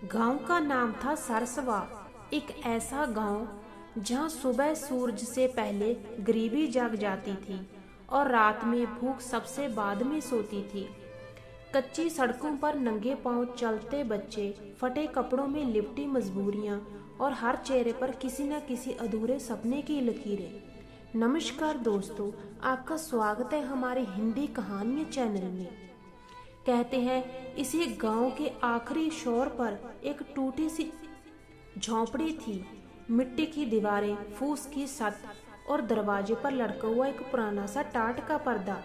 गांव का नाम था सरसवा। एक ऐसा गांव जहां सुबह सूरज से पहले गरीबी जग जाती थी और रात में भूख सबसे बाद में सोती थी। कच्ची सड़कों पर नंगे पांव चलते बच्चे, फटे कपड़ों में लिपटी मजबूरियां और हर चेहरे पर किसी न किसी अधूरे सपने की लकीरें। नमस्कार दोस्तों, आपका स्वागत है हमारे हिंदी कहानियां चैनल में। कहते हैं इसी गांव के आखिरी छोर पर एक टूटी सी झोंपड़ी थी। मिट्टी की दीवारें, फूस की छत और दरवाजे पर लटका हुआ एक पुराना सा टाट का पर्दा।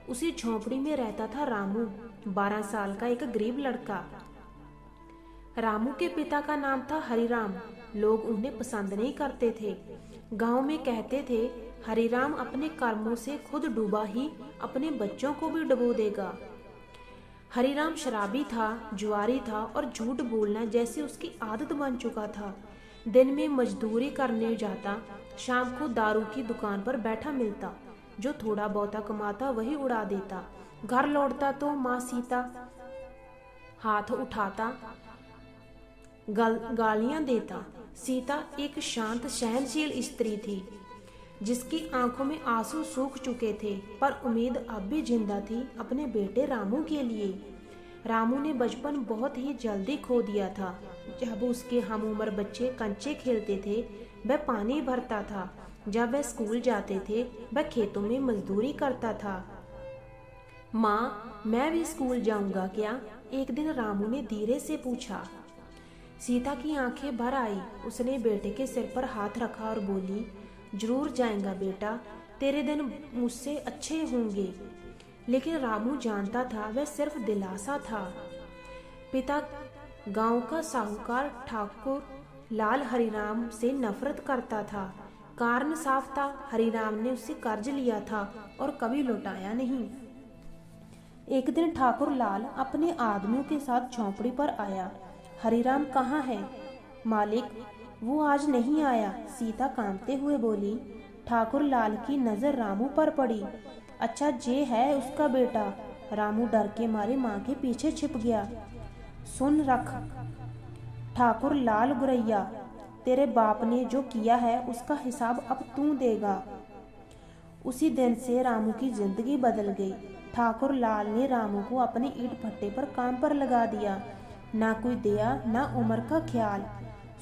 उसी झोंपड़ी में रहता था रामू, 12 साल का एक गरीब लड़का। रामू के पिता का नाम था हरिराम। लोग उन्हें पसंद नहीं करते थे। गांव में कहते थे हरिराम अपने कर्मों से खुद डूबा ही अपने बच्चों को भी डुबो देगा। हरिराम शराबी था, जुआरी था और झूठ बोलना जैसे उसकी आदत बन चुका था। दिन में मजदूरी करने जाता, शाम को दारू की दुकान पर बैठा मिलता। जो थोड़ा बहुता कमाता वही उड़ा देता। घर लौटता तो माँ सीता हाथ उठाता, गालियां देता। सीता एक शांत सहनशील स्त्री थी जिसकी आंखों में आंसू सूख चुके थे, पर उम्मीद अब भी जिंदा थी अपने बेटे रामू के लिए। रामू ने बचपन बहुत ही जल्दी खो दिया था। जब उसके हम उम्र बच्चे कंचे खेलते थे वह पानी भरता था। जब वह स्कूल जाते थे वह खेतों में मजदूरी करता था। माँ, मैं भी स्कूल जाऊंगा क्या? एक दिन रामू ने धीरे से पूछा। सीता की आंखें भर आई। उसने बेटे के सिर पर हाथ रखा और बोली, जरूर जाएगा बेटा, तेरे दिन मुझसे अच्छे होंगे। लेकिन रामू जानता था वह सिर्फ दिलासा था। पिता गांव का साहूकार ठाकुर लाल हरिराम से नफरत करता था। कारण साफ था, हरिराम ने उससे कर्ज लिया था और कभी लौटाया नहीं। एक दिन ठाकुर लाल अपने आदमियों के साथ झोंपड़ी पर आया। हरिराम कहाँ है? मालिक, वो आज नहीं आया, सीता कांपते हुए बोली। ठाकुर लाल की नजर रामू पर पड़ी। अच्छा, जे है उसका बेटा। रामू डर के मारे माँ के पीछे छिप गया। सुन रख ठाकुर लाल गुरैया, तेरे बाप ने जो किया है उसका हिसाब अब तू देगा। उसी दिन से रामू की जिंदगी बदल गई। ठाकुर लाल ने रामू को अपने ईंट भट्टे पर काम पर लगा दिया। ना कोई दया, ना उम्र का ख्याल।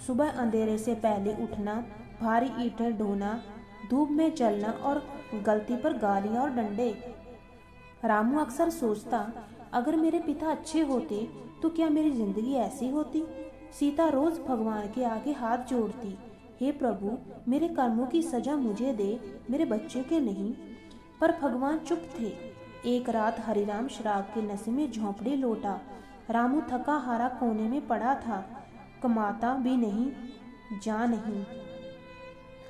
सुबह अंधेरे से पहले उठना, भारी ईंटें ढोना, धूप में चलना और गलती पर गालियां और डंडे। रामू अक्सर सोचता, अगर मेरे पिता अच्छे होते तो क्या मेरी जिंदगी ऐसी होती? सीता रोज भगवान के आगे हाथ जोड़ती, हे प्रभु, मेरे कर्मों की सजा मुझे दे, मेरे बच्चे के नहीं। पर भगवान चुप थे। एक रात हरिराम शराब के नशे में झोंपड़ी लौटा। रामू थका हारा कोने में पड़ा था, कमाता भी नहीं, जा नहीं।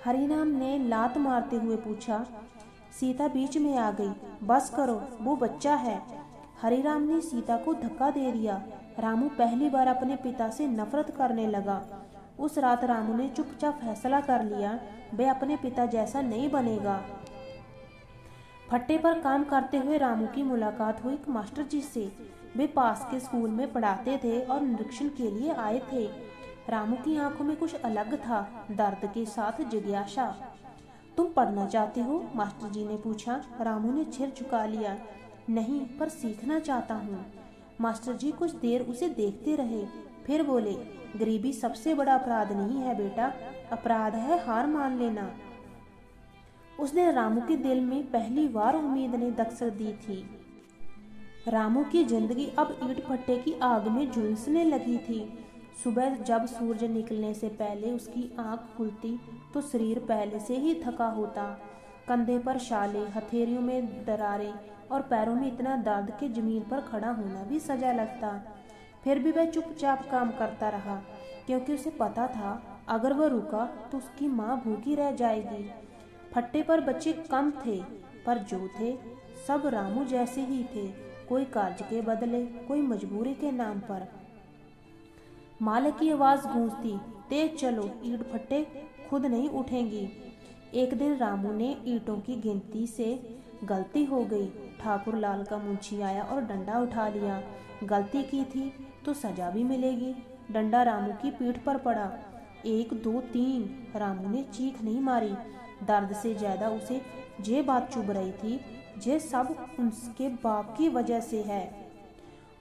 हरिराम ने लात मारते हुए पूछा। सीता बीच में आ गई। बस करो, वो बच्चा है। हरिराम ने सीता को धक्का दे दिया। रामू पहली बार अपने पिता से नफरत करने लगा। उस रात रामू ने चुपचाप फैसला कर लिया, वह अपने पिता जैसा नहीं बनेगा। भट्टे पर काम करते हुए रामू की मुलाकात हुई एक मास्टर जी से। वे पास के स्कूल में पढ़ाते थे और निरीक्षण के लिए आए थे। रामू की आंखों में कुछ अलग था, दर्द के साथ जिज्ञासा। तुम पढ़ना चाहते हो? मास्टर जी ने पूछा। रामू ने सिर झुका लिया। नहीं, पर सीखना चाहता हूँ। मास्टर जी कुछ देर उसे देखते रहे, फिर बोले, गरीबी सबसे बड़ा अपराध नहीं है बेटा, अपराध है हार मान लेना। उस दिन रामू के दिल में पहली बार उम्मीद ने दस्तक दी थी। रामू की जिंदगी अब ईंट भट्टे की आग में झुलसने लगी थी। सुबह जब सूरज निकलने से पहले उसकी आंख खुलती तो शरीर पहले से ही थका होता। कंधे पर शाले, हथेलियों में दरारें और पैरों में इतना दर्द कि जमीन पर खड़ा होना भी सजा लगता। फिर भी वह चुपचाप काम करता रहा, क्योंकि उसे पता था अगर वह रुका तो उसकी माँ भूखी रह जाएगी। भट्टे पर बच्चे कम थे, पर जो थे सब रामू जैसे ही थे। कोई कर्ज के बदले, कोई मजबूरी के नाम पर। मालिक की आवाज गूंजती, तेज चलो, ईंट भट्टे खुद नहीं उठेंगी। एक दिन रामू ने ईंटों की गिनती से गलती हो गई। ठाकुर लाल का मुंशी आया और डंडा उठा लिया। गलती की थी तो सजा भी मिलेगी। डंडा रामू की पीठ पर पड़ा। 1 2 3। रामू ने चीख नहीं मारी। दर्द से ज्यादा उसे ये बात चुभ रही थी, ये सब उसके बाप की वजह से है।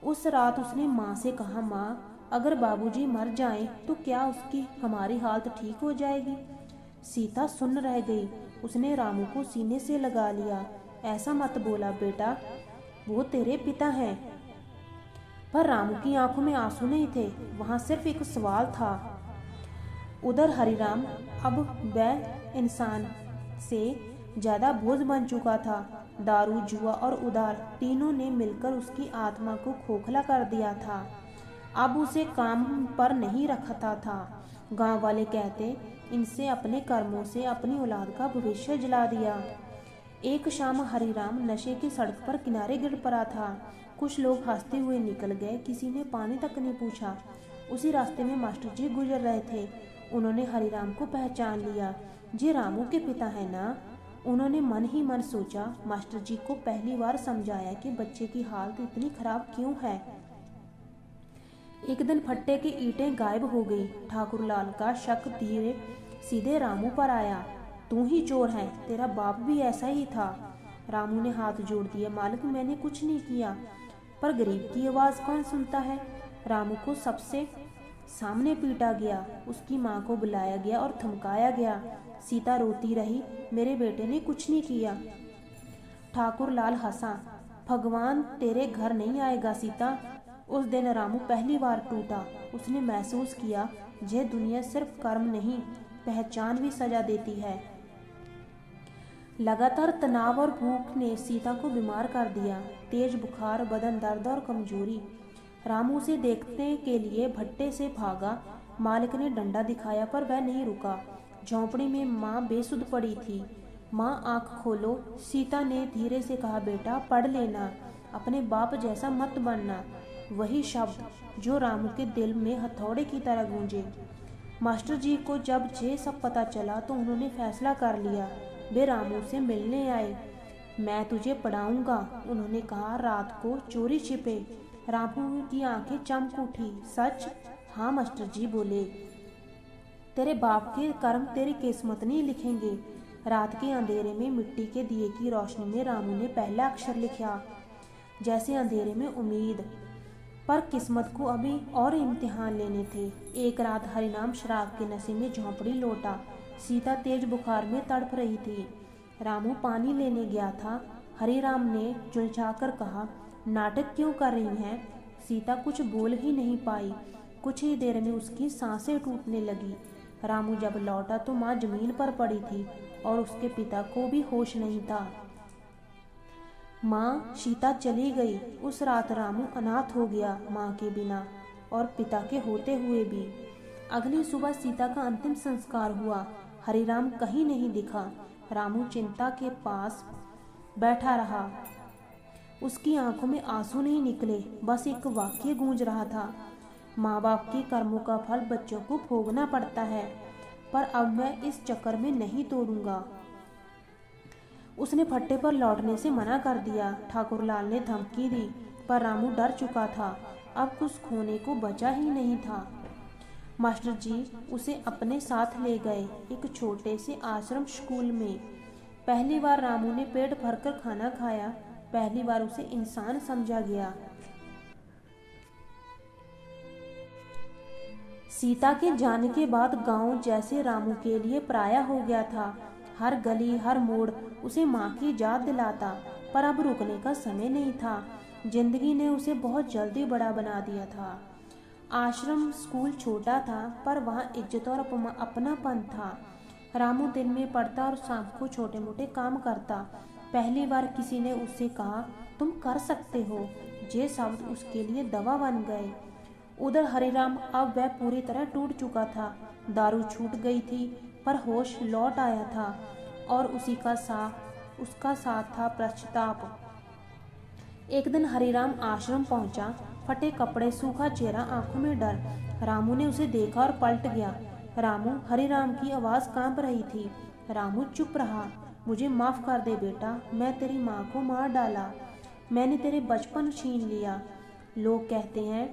उस रात उसने माँ से कहा, माँ अगर बाबूजी मर जाएं तो क्या उसकी हमारी हालत ठीक हो जाएगी? सीता सुन रह गई। उसने रामू को सीने से लगा लिया। ऐसा मत बोला बेटा, वो तेरे पिता हैं। पर रामू की आंखों में आंसू नहीं थे, वहां सिर्फ एक सवाल था। उधर हरिराम अब वह इंसान से ज्यादा बोझ बन चुका था। दारू, जुआ और उधार तीनों ने मिलकर उसकी आत्मा को खोखला कर दिया था। अब उसे काम पर नहीं रखता था। गांव वाले कहते, इनसे अपने कर्मों से अपनी औलाद का भविष्य जला दिया। एक शाम हरिराम नशे की सड़क पर किनारे गिर पड़ा था। कुछ लोग हंसते हुए निकल गए, किसी ने पानी तक नहीं पूछा। उसी रास्ते में मास्टर जी गुजर रहे थे। उन्होंने हरिराम को पहचान लिया। ये रामू के पिता है ना? उन्होंने मन ही मन सोचा। मास्टर जी को पहली बार समझाया कि बच्चे की हालत इतनी खराब क्यों है। एक दिन फट्टे की ईंटें गायब हो गई। ठाकुर लाल का शक धीरे सीधे रामू पर आया। तू ही चोर है, तेरा बाप भी ऐसा ही था। रामू ने हाथ जोड़ दिया। मालिक, मैंने कुछ नहीं किया। पर गरीब की आवाज़ कौन सुनता है? रामू को सबसे सामने पीटा गया। उसकी माँ को बुलाया गया और धमकाया गया। सीता रोती रही, मेरे बेटे ने कुछ नहीं किया। ठाकुर लाल हंसा। भगवान तेरे घर नहीं आएगा सीता। उस दिन रामू पहली बार टूटा। उसने महसूस किया, यह दुनिया सिर्फ कर्म नहीं, पहचान भी सजा देती है। लगातार तनाव और भूख ने सीता को बीमार कर दिया। तेज बुखार, बदन दर्द और कमजोरी। रामू उसे देखने के लिए भट्टे से भागा। मालिक ने डंडा दिखाया पर वह नहीं रुका। झोंपड़ी में माँ बेसुध पड़ी थी। माँ आंख खोलो, सीता ने धीरे से कहा, बेटा पढ़ लेना, अपने बाप जैसा मत बनना। वही शब्द जो रामू के दिल में हथौड़े की तरह गूंजे। मास्टर जी को जब ये सब पता चला तो उन्होंने फैसला कर लिया। वे रामू से मिलने आए। मैं तुझे पढ़ाऊंगा, उन्होंने कहा। रात को चोरी छिपे। रामू की आंखें चमक उठी। सच? हाँ मास्टर जी बोले। तेरे बाप के कर्म तेरी किस्मत नहीं लिखेंगे। रात के अंधेरे में मिट्टी के दिए की रोशनी में रामू ने पहला अक्षर लिखा। जैसे अंधेरे में उम्मीद। पर किस्मत को अभी और इम्तिहान लेने थे। एक रात हरिनाम शराब के नशे में झोंपड़ी लौटा। सीता तेज बुखार में तड़प रही थी। रामू पानी लेने गया था। हरिराम ने झुलझाकर कहा, नाटक क्यों कर रही हैं? सीता कुछ बोल ही नहीं पाई। कुछ ही देर में उसकी सांसें टूटने लगी। रामू जब लौटा तो माँ जमीन पर पड़ी थी और उसके पिता को भी होश नहीं था। माँ, सीता चली गई। उस रात रामू अनाथ हो गया, माँ के बिना और पिता के होते हुए भी। अगली सुबह सीता का अंतिम संस्कार हुआ। हरिराम कहीं नहीं दिखा। रामू चिंता के पास बैठा रहा। उसकी आंखों में आंसू नहीं निकले, बस एक वाक्य गूंज रहा था, माँ बाप के कर्मों का फल बच्चों को भोगना पड़ता है। पर अब मैं इस चक्कर में नहीं तोड़ूंगा। उसने फट्टे पर लौटने से मना कर दिया। ठाकुर लाल ने धमकी दी, पर रामू डर चुका था। अब कुछ खोने को बचा ही नहीं था। मास्टर जी उसे अपने साथ ले गए एक छोटे से आश्रम स्कूल में। पहली बार रामू ने पेट भरकर खाना खाया। पहली बार उसे इंसान समझा गया। सीता के जाने के बाद गांव जैसे रामू के लिए पराया हो गया था। हर गली, हर मोड़ उसे माँ की याद दिलाता। पर अब रुकने का समय नहीं था। जिंदगी ने उसे बहुत जल्दी बड़ा बना दिया था। आश्रम स्कूल छोटा था, पर वहाँ इज्जत और अपनापन था। रामू दिन में पढ़ता और शाम को छोटे मोटे काम करता। पहली बार किसी ने उससे कहा, तुम कर सकते हो। ये शब्द उसके लिए दवा बन गए। उधर हरिराम, अब वह पूरी तरह टूट चुका था। दारू छूट गई थी, पर होश लौट आया था और उसका साथ था पश्चाताप। एक दिन हरिराम आश्रम पहुंचा। फटे कपड़े, सूखा चेहरा, आंखों में डर। रामू ने उसे देखा और पलट गया। रामू, हरिराम की आवाज़ कांप रही थी। रामू चुप रहा। मुझे माफ़ कर दे बेटा, मैं तेरी माँ को मार डाला। मैंने तेरे बचपन छीन लिया। लोग कहते हैं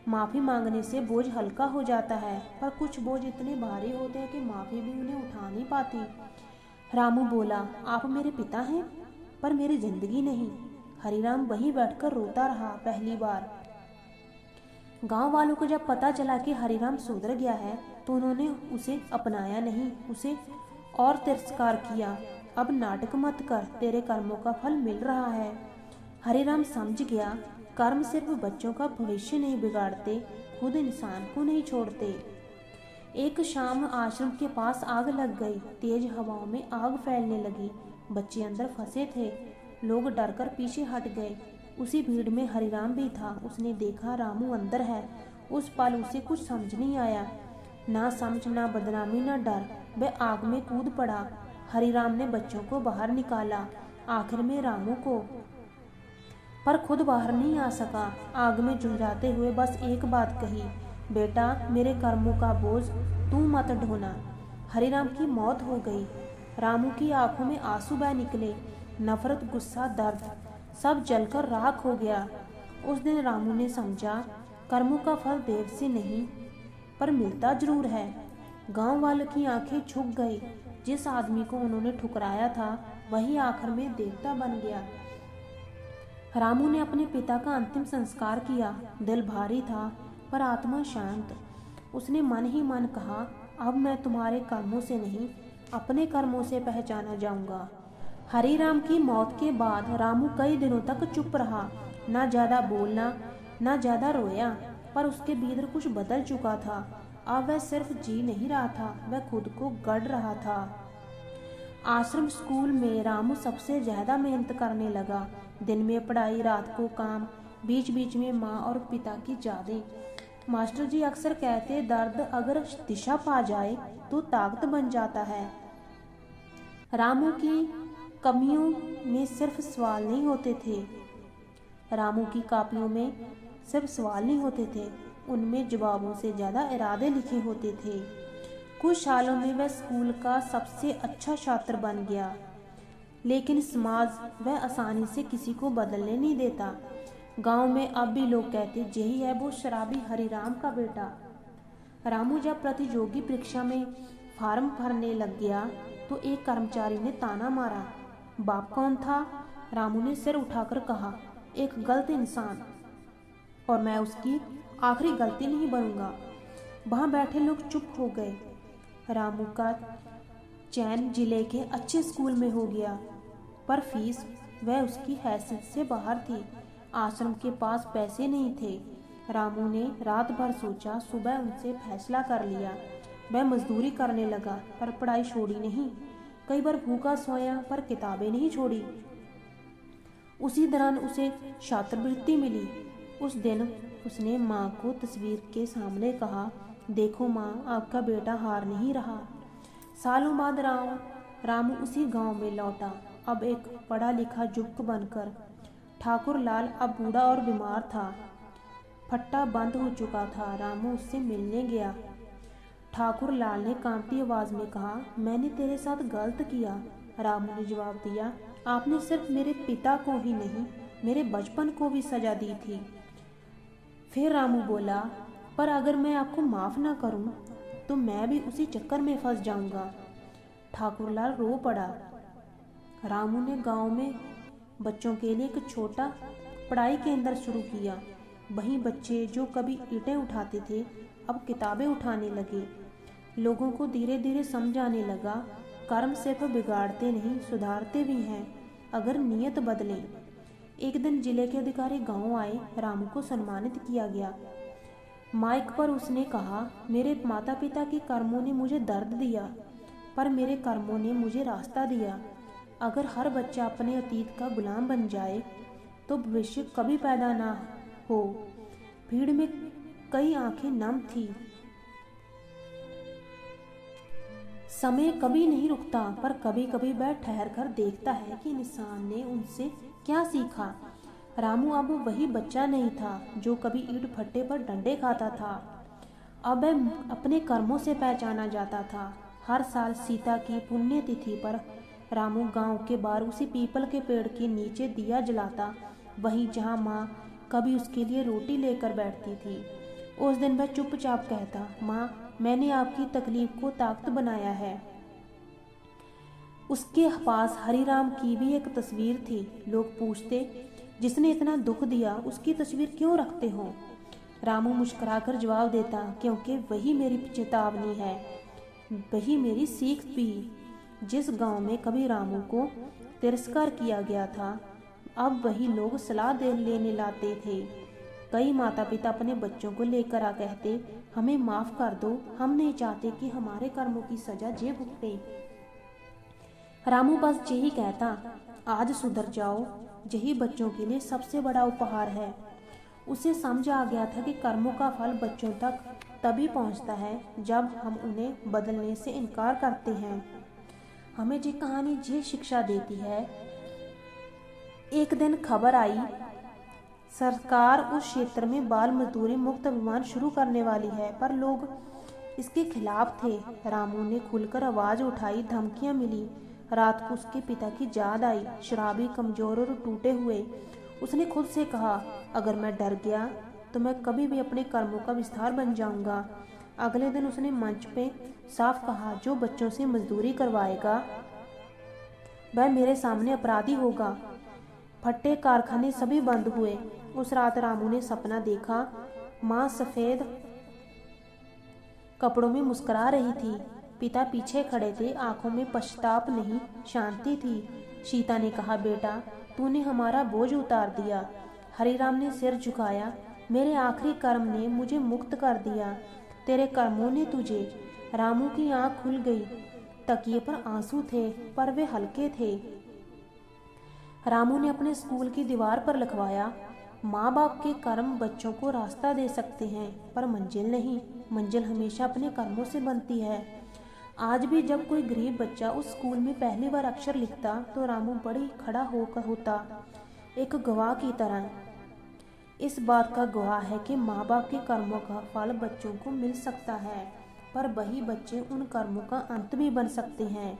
माफ़ी मांगने से बोझ हल्का हो जाता है, पर कुछ बोझ इतने भारी होते हैं कि माफ़ी भी उन्हें उठा नहीं पाती। रामू बोला, आप मेरे पिता हैं, पर मेरी जिंदगी नहीं। हरिराम वहीं बैठकर रोता रहा। पहली बार गांव वालों को जब पता चला कि हरिराम सुधर गया है तो उन्होंने उसे अपनाया नहीं, उसे और तिरस्कार किया। अब नाटक मत कर, तेरे कर्मों का फल मिल रहा है। हरिराम समझ गया, कर्म सिर्फ बच्चों का भविष्य नहीं बिगाड़ते, खुद इंसान को नहीं छोड़ते। एक शाम आश्रम के पास आग लग गई। तेज हवाओं में आग फैलने लगी। बच्चे अंदर फंसे थे। लोग डरकर पीछे हट गए। उसी भीड़ में हरिराम भी था। उसने देखा रामू अंदर है। उस पल उसे कुछ समझ नहीं आया, ना समझ, ना बदनामी, ना डर। वह आग में कूद पड़ा। हरिराम ने बच्चों को बाहर निकाला, आखिर में रामू को, पर खुद बाहर नहीं आ सका। आग में झुंझाते हुए बस एक बात कही, बेटा मेरे कर्मों का बोझ तू मत ढोना। हरिराम की मौत हो गई। रामू की आंखों में आंसू बह निकले। नफरत, गुस्सा, दर्द सब जलकर राख हो गया। उस दिन रामू ने समझा, कर्मों का फल देर से नहीं पर मिलता जरूर है। गांव वालों की आंखें झुक गई। जिस आदमी को उन्होंने ठुकराया था वही आखिर में देवता बन गया। रामू ने अपने पिता का अंतिम संस्कार किया। दिल भारी था पर आत्मा शांत। उसने मन ही मन कहा, अब मैं तुम्हारे कर्मों से नहीं, अपने कर्मों से पहचाना जाऊंगा। हरिराम की मौत के बाद रामू कई दिनों तक चुप रहा। ना ज्यादा बोलना, ना ज्यादा रोया, पर उसके भीतर कुछ बदल चुका था। अब वह सिर्फ जी नहीं रहा था, वह खुद को गढ़ रहा था। आश्रम स्कूल में रामू सबसे ज्यादा मेहनत करने लगा। दिन में पढ़ाई, रात को काम, बीच बीच में माँ और पिता की यादें। मास्टर जी अक्सर कहते, दर्द अगर दिशा पा जाए तो ताकत बन जाता है। रामू की कमियों में सिर्फ सवाल नहीं होते थे। रामू की कापियों में सिर्फ सवाल नहीं होते थे, उनमें जवाबों से ज़्यादा इरादे लिखे होते थे। कुछ सालों में वह स्कूल का सबसे अच्छा छात्र बन गया, लेकिन समाज वह आसानी से किसी को बदलने नहीं देता। गांव में अब भी लोग कहते, यही है वो शराबी हरिराम का बेटा। रामू जब प्रतियोगी परीक्षा में फार्म भरने लग गया तो एक कर्मचारी ने ताना मारा। बाप कौन था? रामू ने सिर उठाकर कहा, एक गलत इंसान, और मैं उसकी आखिरी गलती नहीं बनूंगा। वहां बैठे लोग चुप हो गए। रामू का चयन जिले के अच्छे स्कूल में हो गया, पर फीस वह उसकी हैसियत से बाहर थी। आश्रम के पास पैसे नहीं थे। रामू ने रात भर सोचा, सुबह उनसे फैसला कर लिया। वह मजदूरी करने लगा, पर पढ़ाई छोड़ी नहीं। कई बार भूखा सोया, पर किताबें नहीं छोड़ी। उसी दौरान उसे छात्रवृत्ति मिली। उस दिन उसने माँ को तस्वीर के सामने कहा, देखो माँ, आपका बेटा हार नहीं रहा। सालों बाद रामू उसी गांव में लौटा, अब एक पढ़ा लिखा युवक बनकर। ठाकुर लाल अब बूढ़ा और बीमार था। फट्टा बंद हो चुका था। रामू उससे मिलने गया। ठाकुर लाल ने कांपती आवाज में कहा, मैंने तेरे साथ गलत किया। रामू ने जवाब दिया, आपने सिर्फ मेरे पिता को ही नहीं, मेरे बचपन को भी सजा दी थी। फिर रामू बोला, पर अगर मैं आपको माफ ना करूं तो मैं भी उसी चक्कर में फंस जाऊंगा। ठाकुरलाल रो पड़ा। रामू ने गांव में बच्चों के लिए एक छोटा पढ़ाई केंद्र शुरू किया। वहीं बच्चे जो कभी ईंटें उठाते थे अब किताबें उठाने लगे। लोगों को धीरे धीरे समझ आने लगा, कर्म सिर्फ बिगाड़ते नहीं, सुधारते भी हैं अगर नीयत बदले। एक दिन जिले के अधिकारी गांव आए। रामू को सम्मानित किया गया। माइक पर उसने कहा, मेरे माता पिता के कर्मों ने मुझे दर्द दिया, पर मेरे कर्मों ने मुझे रास्ता दिया। अगर हर बच्चा अपने अतीत का गुलाम बन जाए तो भविष्य कभी पैदा ना हो। भीड़ में कई आंखें नम थी। समय कभी नहीं रुकता, पर कभी कभी वह ठहर कर देखता है कि इंसान ने उनसे क्या सीखा। रामू अब वही बच्चा नहीं था जो कभी ईंट भट्टे पर डंडे खाता था। अब वह अपने कर्मों से पहचाना जाता था। हर साल सीता की पुण्य तिथि पर रामू गांव के बाहर उसी पीपल के पेड़ के नीचे दिया जलाता, वहीं जहां माँ कभी उसके लिए रोटी लेकर बैठती थी। उस दिन वह चुपचाप कहता, माँ मैंने आपकी तकलीफ को ताकत बनाया है। उसके पास हरिराम की भी एक तस्वीर थी। लोग पूछते, जिसने इतना दुख दिया उसकी तस्वीर क्यों रखते हो? रामू मुस्कुराकर जवाब देता, क्योंकि वही मेरी चेतावनी है, वही मेरी सीख भी। जिस गांव में कभी रामू को तिरस्कार किया गया था, अब वही लोग सलाह दे लेने लाते थे। कई माता पिता अपने बच्चों को लेकर आ कहते, हमें माफ कर दो, हम नहीं चाहते कि हमारे कर्मों की सजा जे भुगते। रामू बस यही कहता, आज सुधर जाओ, यही बच्चों के लिए सबसे बड़ा उपहार है। उसे समझ आ गया था कि कर्मों का फल बच्चों तक तभी पहुंचता है जब हम उन्हें बदलने से इनकार करते हैं। हमें ये कहानी ये शिक्षा देती है। एक दिन खबर आई, सरकार उस क्षेत्र में बाल मजदूरी मुक्त अभियान शुरू करने वाली है, पर लोग इसके खिलाफ थे। रामू ने खुलकर आवाज उठाई, धमकियां मिली। रात को उसके पिता की याद आई, शराबी, कमजोर और टूटे हुए। उसने खुद से कहा, अगर मैं डर गया तो मैं कभी भी अपने कर्मों का विस्तार बन जाऊंगा। अगले दिन उसने मंच पे साफ कहा, जो बच्चों से मजदूरी करवाएगा वह मेरे सामने अपराधी होगा। फट्टे कारखाने सभी बंद हुए। उस रात रामू ने सपना देखा, माँ सफेद कपड़ों में मुस्कुरा रही थी, पिता पीछे खड़े थे, आंखों में पश्चाताप नहीं शांति थी। सीता ने कहा, बेटा तूने हमारा बोझ उतार दिया। हरिराम ने सिर झुकाया, मेरे आखिरी कर्म ने मुझे मुक्त कर दिया, तेरे कर्मों ने तुझे। रामू की आंख खुल गई। तकिए पर आंसू थे, पर वे हल्के थे। रामू ने अपने स्कूल की दीवार पर लिखवाया, माँ बाप के कर्म बच्चों को रास्ता दे सकते हैं, पर मंजिल नहीं। मंजिल हमेशा अपने कर्मों से बनती है। आज भी जब कोई गरीब बच्चा उस स्कूल में पहली बार अक्षर लिखता तो रामू बड़ी खड़ा होकर होता, एक गवाह की तरह। इस बात का गवाह है कि माँ बाप के कर्मों का फल बच्चों को मिल सकता है, पर वही बच्चे उन कर्मों का अंत भी बन सकते हैं।